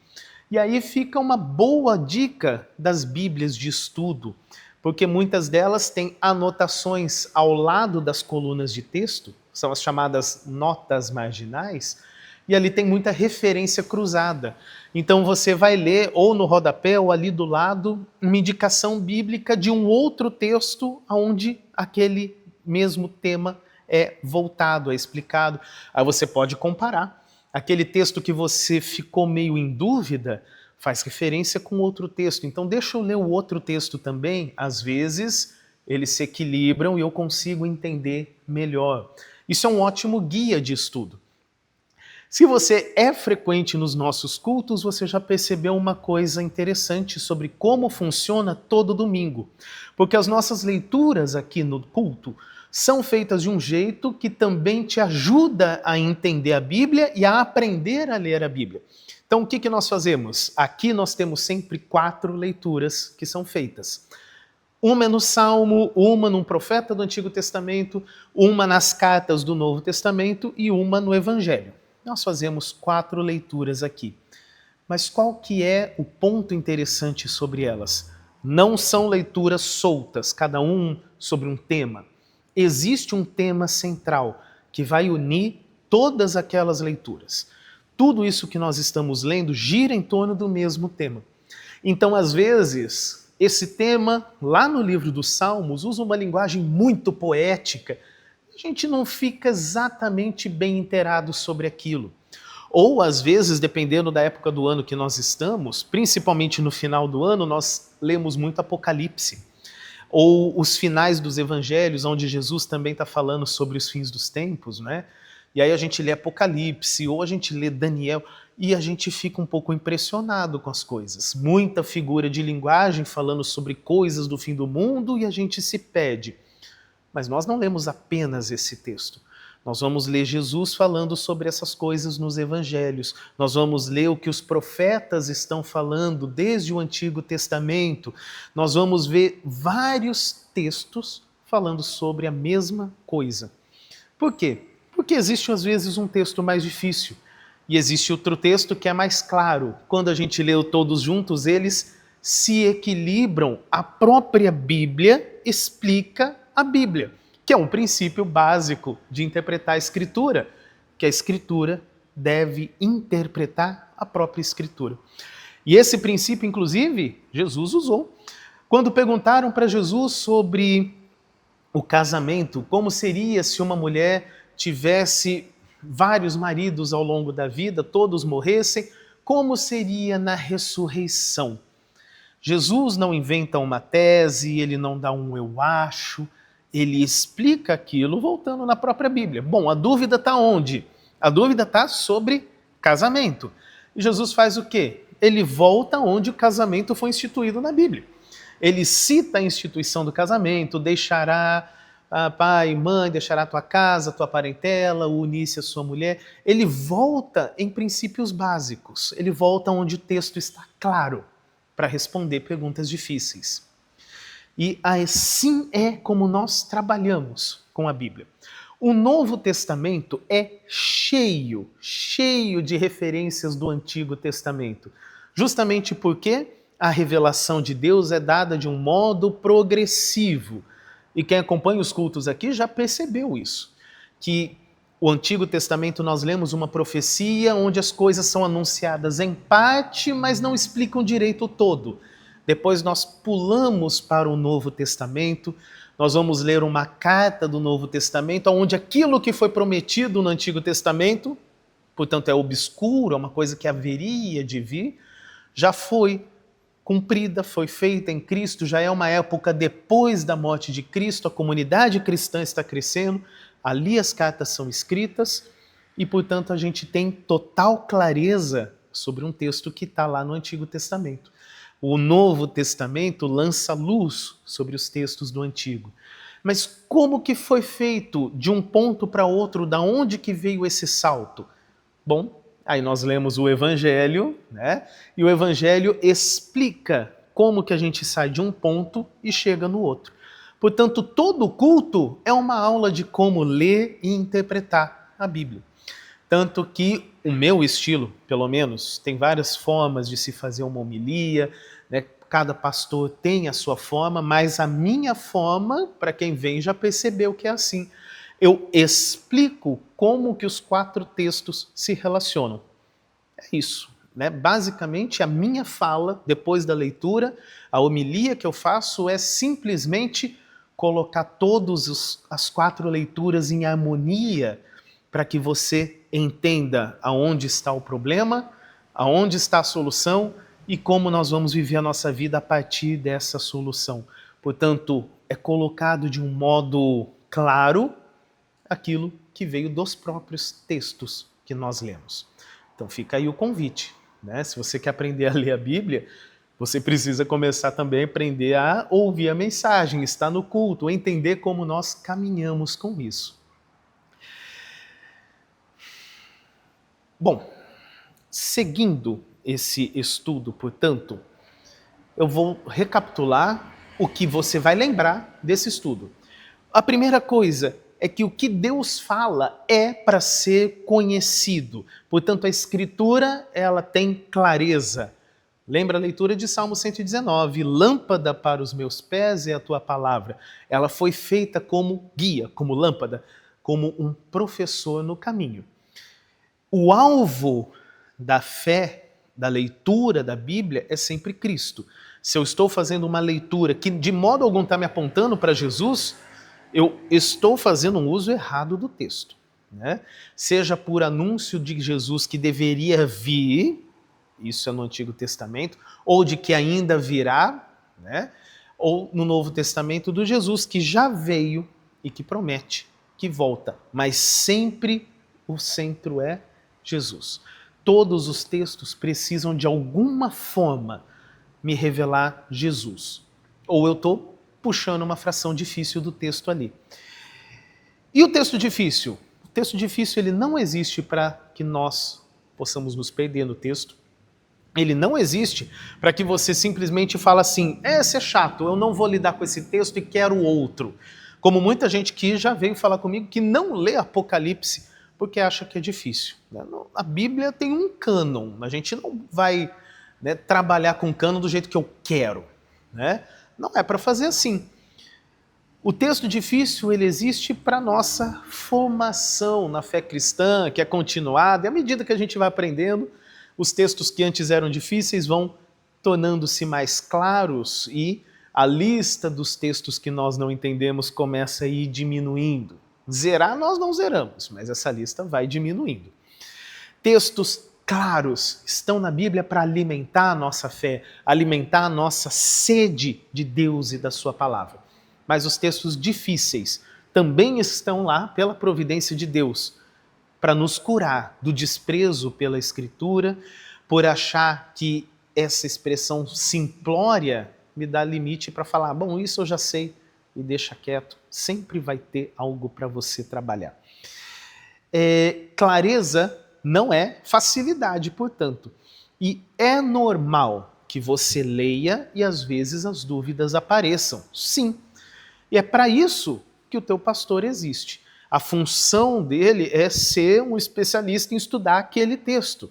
E aí fica uma boa dica das Bíblias de estudo, porque muitas delas têm anotações ao lado das colunas de texto, são as chamadas notas marginais, e ali tem muita referência cruzada. Então você vai ler, ou no rodapé, ou ali do lado, uma indicação bíblica de um outro texto onde aquele mesmo tema é voltado, é explicado. Aí você pode comparar. Aquele texto que você ficou meio em dúvida faz referência com outro texto. Então deixa eu ler o outro texto também. Às vezes eles se equilibram e eu consigo entender melhor. Isso é um ótimo guia de estudo. Se você é frequente nos nossos cultos, você já percebeu uma coisa interessante sobre como funciona todo domingo. Porque as nossas leituras aqui no culto são feitas de um jeito que também te ajuda a entender a Bíblia e a aprender a ler a Bíblia. Então, o que nós fazemos? Aqui nós temos sempre 4 leituras que são feitas. Uma é no Salmo, uma num profeta do Antigo Testamento, uma nas cartas do Novo Testamento e uma no Evangelho. Nós fazemos 4 leituras aqui. Mas qual que é o ponto interessante sobre elas? Não são leituras soltas, cada um sobre um tema. Existe um tema central que vai unir todas aquelas leituras. Tudo isso que nós estamos lendo gira em torno do mesmo tema. Então, às vezes, esse tema, lá no livro dos Salmos, usa uma linguagem muito poética. A gente não fica exatamente bem inteirado sobre aquilo. Ou, às vezes, dependendo da época do ano que nós estamos, principalmente no final do ano, nós lemos muito Apocalipse. Ou os finais dos evangelhos, onde Jesus também está falando sobre os fins dos tempos, né? E aí a gente lê Apocalipse, ou a gente lê Daniel, e a gente fica um pouco impressionado com as coisas. Muita figura de linguagem falando sobre coisas do fim do mundo, e a gente se pede. Mas nós não lemos apenas esse texto. Nós vamos ler Jesus falando sobre essas coisas nos evangelhos. Nós vamos ler o que os profetas estão falando desde o Antigo Testamento. Nós vamos ver vários textos falando sobre a mesma coisa. Por quê? Porque existe às vezes um texto mais difícil e existe outro texto que é mais claro. Quando a gente lê todos juntos, eles se equilibram. A própria Bíblia explica a Bíblia, que é um princípio básico de interpretar a Escritura, que a Escritura deve interpretar a própria Escritura. E esse princípio, inclusive, Jesus usou. Quando perguntaram para Jesus sobre o casamento, como seria se uma mulher tivesse vários maridos ao longo da vida, todos morressem, como seria na ressurreição? Jesus não inventa uma tese, ele não dá um eu acho, ele explica aquilo voltando na própria Bíblia. Bom, a dúvida está onde? A dúvida está sobre casamento. E Jesus faz o quê? Ele volta onde o casamento foi instituído na Bíblia. Ele cita a instituição do casamento, deixará pai, mãe, deixará tua casa, tua parentela, unir-se a sua mulher. Ele volta em princípios básicos, ele volta onde o texto está claro para responder perguntas difíceis. E assim é como nós trabalhamos com a Bíblia. O Novo Testamento é cheio de referências do Antigo Testamento, justamente porque a revelação de Deus é dada de um modo progressivo. E quem acompanha os cultos aqui já percebeu isso, que o Antigo Testamento nós lemos uma profecia onde as coisas são anunciadas em parte, mas não explicam direito o todo. Depois nós pulamos para o Novo Testamento, nós vamos ler uma carta do Novo Testamento, onde aquilo que foi prometido no Antigo Testamento, portanto é obscuro, é uma coisa que haveria de vir, já foi cumprida, foi feita em Cristo, já é uma época depois da morte de Cristo, a comunidade cristã está crescendo, ali as cartas são escritas e, portanto, a gente tem total clareza sobre um texto que está lá no Antigo Testamento. O Novo Testamento lança luz sobre os textos do Antigo. Mas como que foi feito de um ponto para outro? Da onde que veio esse salto? Bom, aí nós lemos o Evangelho, né? E o Evangelho explica como que a gente sai de um ponto e chega no outro. Portanto, todo culto é uma aula de como ler e interpretar a Bíblia. Tanto que o meu estilo, pelo menos, tem várias formas de se fazer uma homilia, né? Cada pastor tem a sua forma, mas a minha forma, para quem vem já percebeu que é assim. Eu explico como que os 4 textos se relacionam. É isso, né? Basicamente, a minha fala, depois da leitura, a homilia que eu faço é simplesmente colocar todas as 4 leituras em harmonia para que você entenda aonde está o problema, aonde está a solução e como nós vamos viver a nossa vida a partir dessa solução. Portanto, é colocado de um modo claro aquilo que veio dos próprios textos que nós lemos. Então fica aí o convite, né? Se você quer aprender a ler a Bíblia, você precisa começar também a aprender a ouvir a mensagem, estar no culto, entender como nós caminhamos com isso. Bom, seguindo esse estudo, portanto, eu vou recapitular o que você vai lembrar desse estudo. A primeira coisa é que o que Deus fala é para ser conhecido. Portanto, a Escritura, ela tem clareza. Lembra a leitura de Salmo 119, lâmpada para os meus pés é a tua palavra. Ela foi feita como guia, como lâmpada, como um professor no caminho. O alvo da fé, da leitura da Bíblia, é sempre Cristo. Se eu estou fazendo uma leitura que de modo algum está me apontando para Jesus, eu estou fazendo um uso errado do texto, né? Seja por anúncio de Jesus que deveria vir, isso é no Antigo Testamento, ou de que ainda virá, né? Ou no Novo Testamento do Jesus que já veio e que promete que volta, mas sempre o centro é Jesus. Todos os textos precisam de alguma forma me revelar Jesus. Ou eu estou puxando uma fração difícil do texto ali. E o texto difícil? O texto difícil ele não existe para que nós possamos nos perder no texto. Ele não existe para que você simplesmente fale assim, esse é chato, eu não vou lidar com esse texto e quero outro. Como muita gente que já veio falar comigo que não lê Apocalipse porque acha que é difícil. A Bíblia tem um cânon, a gente não vai, né, trabalhar com o cânon do jeito que eu quero, né? Não é para fazer assim. O texto difícil ele existe para nossa formação na fé cristã, que é continuada, e à medida que a gente vai aprendendo, os textos que antes eram difíceis vão tornando-se mais claros e a lista dos textos que nós não entendemos começa a ir diminuindo. Zerar nós não zeramos, mas essa lista vai diminuindo. Textos claros estão na Bíblia para alimentar a nossa fé, alimentar a nossa sede de Deus e da sua palavra. Mas os textos difíceis também estão lá pela providência de Deus, para nos curar do desprezo pela Escritura, por achar que essa expressão simplória me dá limite para falar, bom, isso eu já sei e deixa quieto. Sempre vai ter algo para você trabalhar. Clareza não é facilidade, portanto. E é normal que você leia e às vezes as dúvidas apareçam. Sim. E é para isso que o teu pastor existe. A função dele é ser um especialista em estudar aquele texto,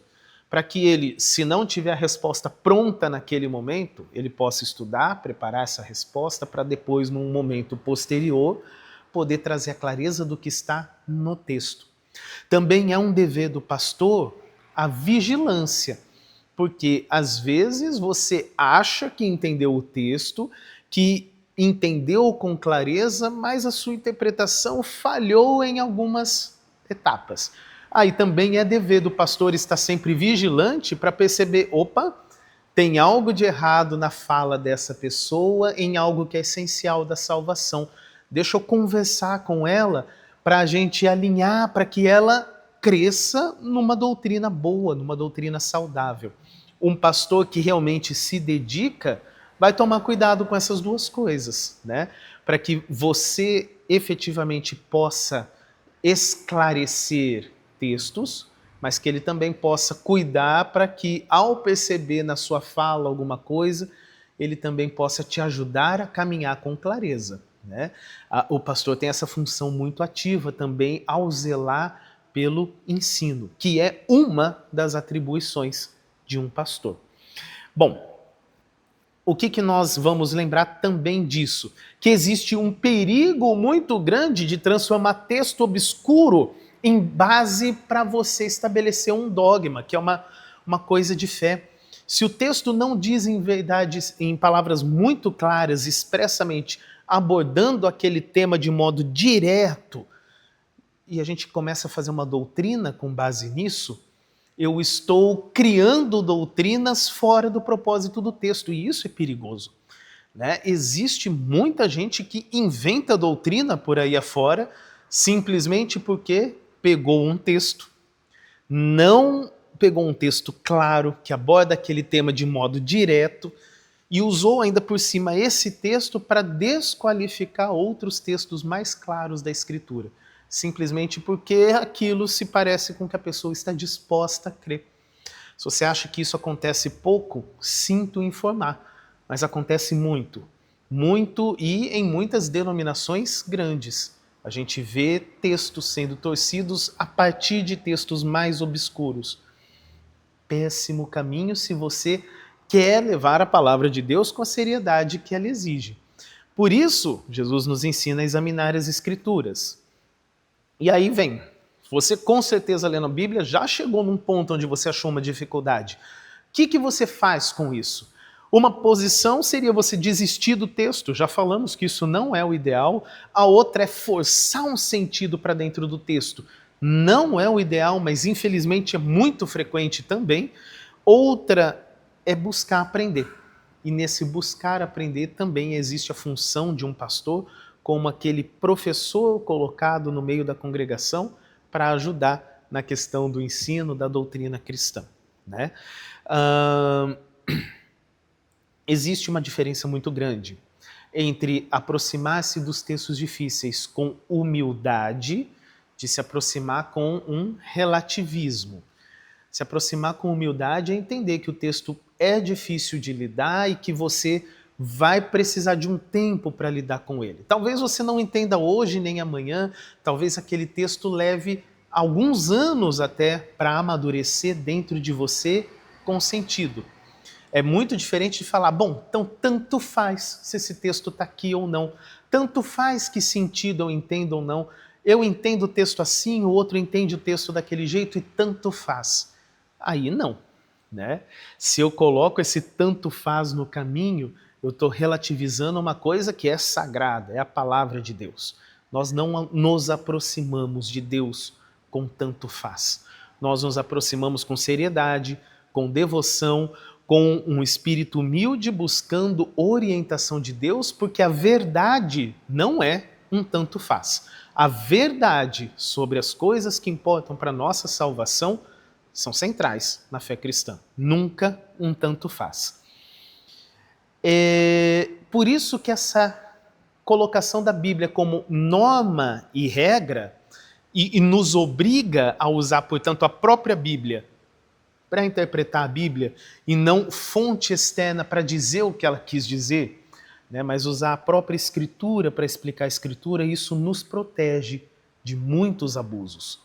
para que ele, se não tiver a resposta pronta naquele momento, ele possa estudar, preparar essa resposta para depois, num momento posterior, poder trazer a clareza do que está no texto. Também é um dever do pastor a vigilância, porque às vezes você acha que entendeu o texto, que entendeu com clareza, mas a sua interpretação falhou em algumas etapas. Aí também é dever do pastor estar sempre vigilante para perceber, opa, tem algo de errado na fala dessa pessoa em algo que é essencial da salvação. Deixa eu conversar com ela para a gente alinhar, para que ela cresça numa doutrina boa, numa doutrina saudável. Um pastor que realmente se dedica vai tomar cuidado com essas duas coisas, né? Para que você efetivamente possa esclarecer textos, mas que ele também possa cuidar para que, ao perceber na sua fala alguma coisa, ele também possa te ajudar a caminhar com clareza, né? O pastor tem essa função muito ativa também ao zelar pelo ensino, que é uma das atribuições de um pastor. Bom, o que nós vamos lembrar também disso? Que existe um perigo muito grande de transformar texto obscuro em base para você estabelecer um dogma, que é uma coisa de fé. Se o texto não diz em verdade, em palavras muito claras, expressamente abordando aquele tema de modo direto, e a gente começa a fazer uma doutrina com base nisso, eu estou criando doutrinas fora do propósito do texto, e isso é perigoso, né? Existe muita gente que inventa doutrina por aí afora, simplesmente porque pegou um texto, não pegou um texto claro, que aborda aquele tema de modo direto, e usou ainda por cima esse texto para desqualificar outros textos mais claros da Escritura, simplesmente porque aquilo se parece com o que a pessoa está disposta a crer. Se você acha que isso acontece pouco, sinto informar, mas acontece muito, muito e em muitas denominações grandes. A gente vê textos sendo torcidos a partir de textos mais obscuros. Péssimo caminho se você quer levar a palavra de Deus com a seriedade que ela exige. Por isso, Jesus nos ensina a examinar as Escrituras. E aí vem, você com certeza lendo a Bíblia já chegou num ponto onde você achou uma dificuldade. O que você faz com isso? Uma posição seria você desistir do texto, já falamos que isso não é o ideal. A outra é forçar um sentido para dentro do texto. Não é o ideal, mas infelizmente é muito frequente também. Outra é buscar aprender. E nesse buscar aprender também existe a função de um pastor como aquele professor colocado no meio da congregação para ajudar na questão do ensino da doutrina cristã, né? Existe uma diferença muito grande entre aproximar-se dos textos difíceis com humildade, de se aproximar com um relativismo. Se aproximar com humildade é entender que o texto é difícil de lidar e que você vai precisar de um tempo para lidar com ele. Talvez você não entenda hoje nem amanhã, talvez aquele texto leve alguns anos até para amadurecer dentro de você com sentido. É muito diferente de falar, bom, então tanto faz se esse texto está aqui ou não, tanto faz que sentido eu entendo ou não, eu entendo o texto assim, o outro entende o texto daquele jeito e tanto faz. Aí não, né? Se eu coloco esse tanto faz no caminho, eu estou relativizando uma coisa que é sagrada, é a palavra de Deus. Nós não nos aproximamos de Deus com tanto faz. Nós nos aproximamos com seriedade, com devoção, com um espírito humilde, buscando orientação de Deus, porque a verdade não é um tanto faz. A verdade sobre as coisas que importam para a nossa salvação são centrais na fé cristã. Nunca um tanto faz. É por isso que essa colocação da Bíblia como norma e regra e nos obriga a usar, portanto, a própria Bíblia para interpretar a Bíblia e não fonte externa para dizer o que ela quis dizer, né, mas usar a própria Escritura para explicar a Escritura, isso nos protege de muitos abusos.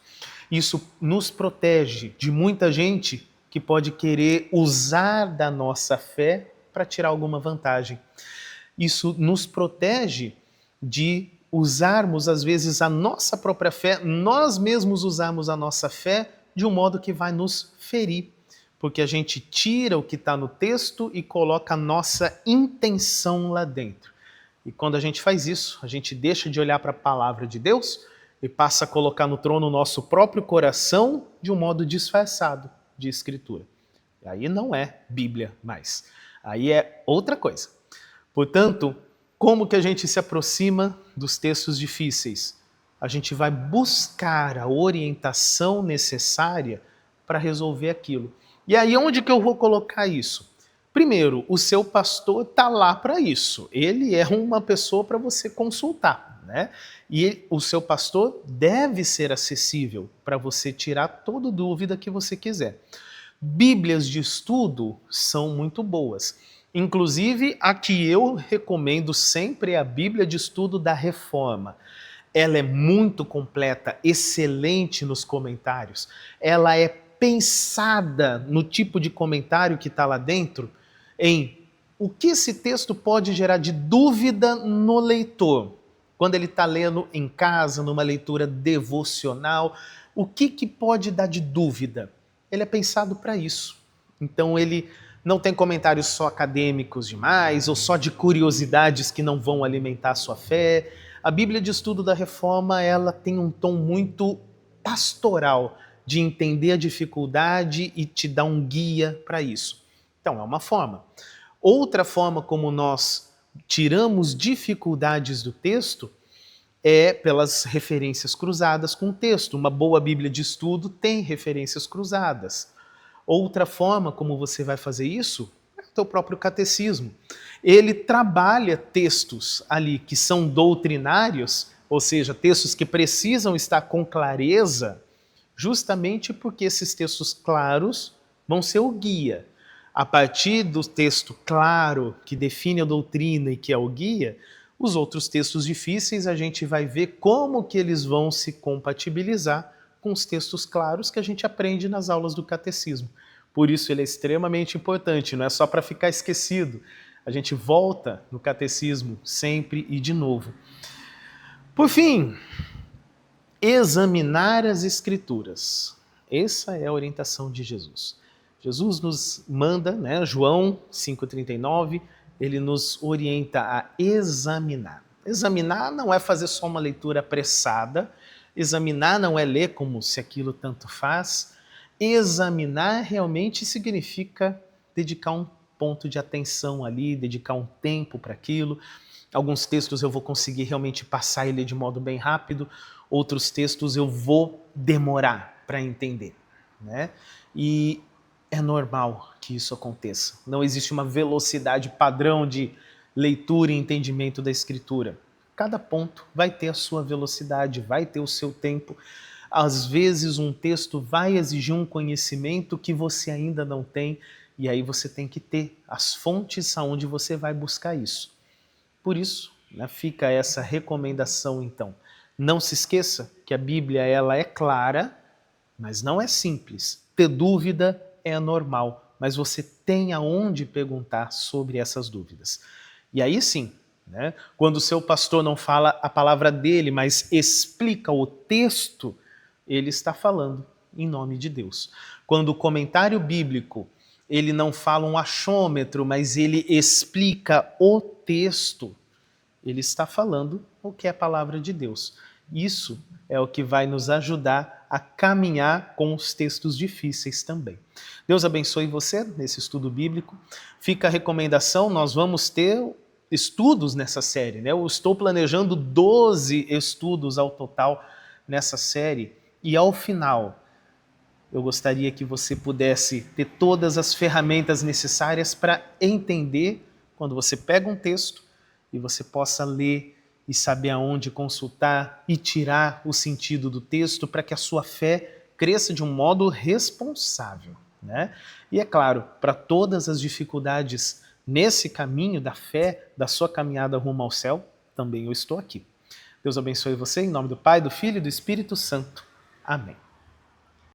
Isso nos protege de muita gente que pode querer usar da nossa fé para tirar alguma vantagem. Isso nos protege de usarmos, às vezes, a nossa própria fé, nós mesmos usarmos a nossa fé de um modo que vai nos ferir, porque a gente tira o que está no texto e coloca a nossa intenção lá dentro. E quando a gente faz isso, a gente deixa de olhar para a palavra de Deus e passa a colocar no trono o nosso próprio coração de um modo disfarçado de Escritura. E aí não é Bíblia mais. Aí é outra coisa. Portanto, como que a gente se aproxima dos textos difíceis? a gente vai buscar a orientação necessária para resolver aquilo. E aí onde que eu vou colocar isso? Primeiro, o seu pastor está lá para isso. Ele é uma pessoa para você consultar, né? E o seu pastor deve ser acessível para você tirar toda dúvida que você quiser. Bíblias de estudo são muito boas. Inclusive, a que eu recomendo sempre é a Bíblia de Estudo da Reforma. Ela é muito completa, excelente nos comentários. Ela é pensada no tipo de comentário que está lá dentro, em o que esse texto pode gerar de dúvida no leitor. Quando ele está lendo em casa, numa leitura devocional, o que pode dar de dúvida? Ele é pensado para isso. Então ele não tem comentários só acadêmicos demais, ou só de curiosidades que não vão alimentar a sua fé. A Bíblia de Estudo da Reforma, ela tem um tom muito pastoral, de entender a dificuldade e te dar um guia para isso. Então, é uma forma. Outra forma como nós tiramos dificuldades do texto é pelas referências cruzadas com o texto. Uma boa Bíblia de estudo tem referências cruzadas. Outra forma como você vai fazer isso é o teu próprio catecismo. Ele trabalha textos ali que são doutrinários, ou seja, textos que precisam estar com clareza, justamente porque esses textos claros vão ser o guia. A partir do texto claro, que define a doutrina e que é o guia, os outros textos difíceis a gente vai ver como que eles vão se compatibilizar com os textos claros que a gente aprende nas aulas do catecismo. Por isso ele é extremamente importante, não é só para ficar esquecido. A gente volta no catecismo sempre e de novo. Por fim, examinar as Escrituras. Essa é a orientação de Jesus. Jesus nos manda, né, João 5,39, ele nos orienta a examinar. Examinar não é fazer só uma leitura apressada, examinar não é ler como se aquilo tanto faz. Examinar realmente significa dedicar um ponto de atenção ali, dedicar um tempo para aquilo. Alguns textos eu vou conseguir realmente passar e ler de modo bem rápido, outros textos eu vou demorar para entender, né? E é normal que isso aconteça. Não existe uma velocidade padrão de leitura e entendimento da Escritura. Cada ponto vai ter a sua velocidade, vai ter o seu tempo. Às vezes um texto vai exigir um conhecimento que você ainda não tem, e aí você tem que ter as fontes aonde você vai buscar isso. Por isso, né, fica essa recomendação então. Não se esqueça que a Bíblia ela é clara, mas não é simples. Ter dúvida é normal, mas você tem aonde perguntar sobre essas dúvidas. E aí sim, né, quando o seu pastor não fala a palavra dele, mas explica o texto, ele está falando em nome de Deus. Quando o comentário bíblico ele não fala um achômetro, mas ele explica o texto, ele está falando o que é a palavra de Deus. Isso é o que vai nos ajudar a caminhar com os textos difíceis também. Deus abençoe você nesse estudo bíblico. Fica a recomendação, nós vamos ter estudos nessa série, né? Eu estou planejando 12 estudos ao total nessa série e ao final eu gostaria que você pudesse ter todas as ferramentas necessárias para entender quando você pega um texto e você possa ler e saber aonde consultar e tirar o sentido do texto para que a sua fé cresça de um modo responsável, né? E é claro, para todas as dificuldades nesse caminho da fé, da sua caminhada rumo ao céu, também eu estou aqui. Deus abençoe você, em nome do Pai, do Filho e do Espírito Santo. Amém.